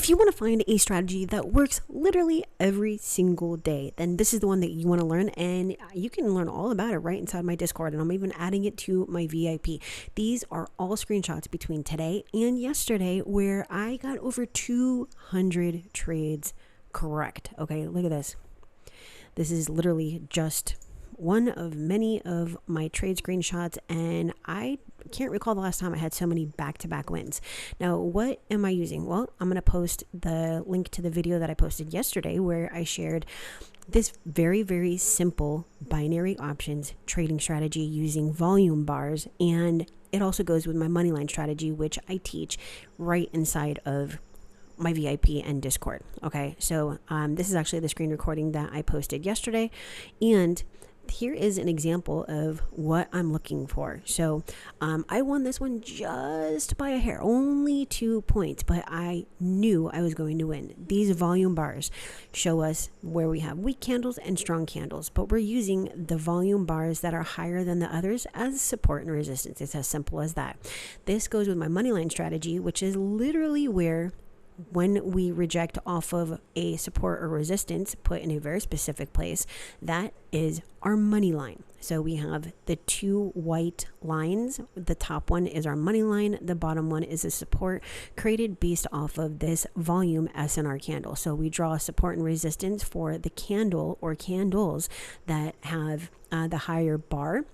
If you want to find a strategy that works literally every single day, then this is the one that you want to learn, and you can learn all about it right inside my Discord, and I'm even adding it to my VIP. These are all screenshots between today and yesterday where I got over 200 trades correct. Okay, look at this. This is literally just one of many of my trade screenshots, and I can't recall the last time I had so many back-to-back wins. Now, what am I using? Well, I'm going to post the link to the video that I posted yesterday where I shared this very, very simple binary options trading strategy using volume bars, and it also goes with my moneyline strategy, which I teach right inside of my VIP and Discord. Okay, so this is actually the screen recording that I posted yesterday, and here is an example of what I'm looking for. So I won this one just by a hair, only 2 points, but I knew I was going to win. These volume bars show us where we have weak candles and strong candles, but we're using the volume bars that are higher than the others as support and resistance. It's as simple as that. This goes with my moneyline strategy, which is literally where when we reject off of a support or resistance put in a very specific place, that is our money line. So we have the two white lines. The top one is our money line. The bottom one is a support created based off of this volume SNR candle. So we draw support and resistance for the candle or candles that have the higher bar,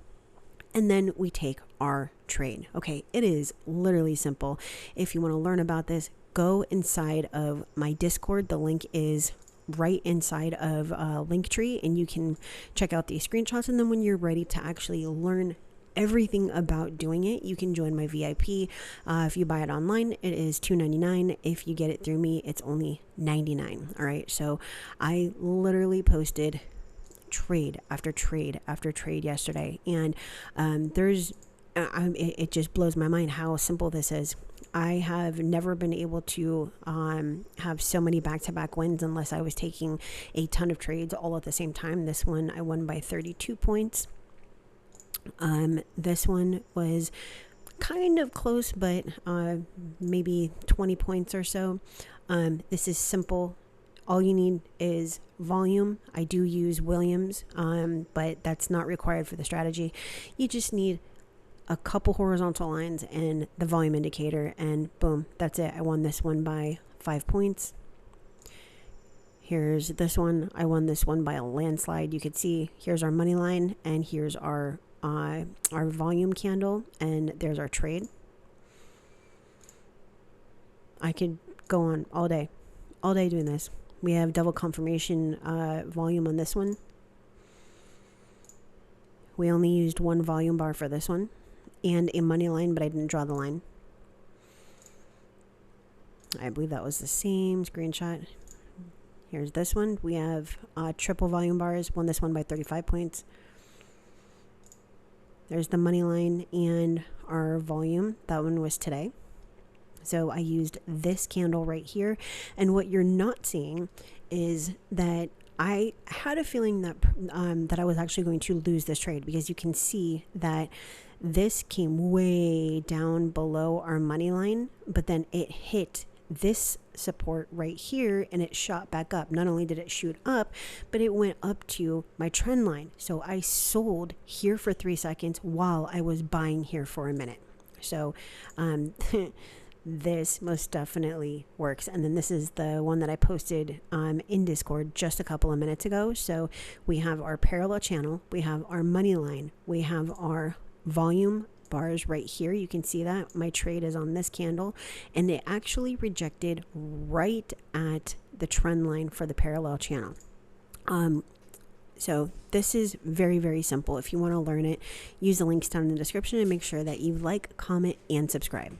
and then we take our trade. Okay, it is literally simple. If you want to learn about this, go inside of my Discord. The link is right inside of Linktree, and you can check out these screenshots. And then when you're ready to actually learn everything about doing it, you can join my VIP. If you buy it online, it is $2.99. If you get it through me, it's only $99. All right, so I literally posted trade after trade after trade yesterday, and it just blows my mind how simple this is. I have never been able to have so many back-to-back wins unless I was taking a ton of trades all at the same time. This one I won by 32 points. This one was kind of close, but maybe 20 points or so. This is simple. All you need is volume. I do use Williams, but that's not required for the strategy. You just need a couple horizontal lines and the volume indicator, and boom, that's it. I won this one by 5 points. Here's this one. I won this one by a landslide. You could see here's our money line, and here's our volume candle, and there's our trade. I could go on all day doing this. We have double confirmation volume on this one. We only used one volume bar for this one, and a money line, but I didn't draw the line. I believe that was the same screenshot. Here's this one. We have triple volume bars. Won this one by 35 points. There's the money line and our volume. That one was today. So I used this candle right here. And what you're not seeing is that I had a feeling that that I was actually going to lose this trade, because you can see that this came way down below our money line, but then it hit this support right here and it shot back up. Not only did it shoot up, but it went up to my trend line. So I sold here for 3 seconds while I was buying here for a minute. So this most definitely works. And then this is the one that I posted in Discord just a couple of minutes ago. So we have our parallel channel, we have our money line, we have our volume bars right here. You can see that my trade is on this candle, and it actually rejected right at the trend line for the parallel channel. So this is very, very simple. If you want to learn it, use the links down in the description, and make sure that you like, comment, and subscribe.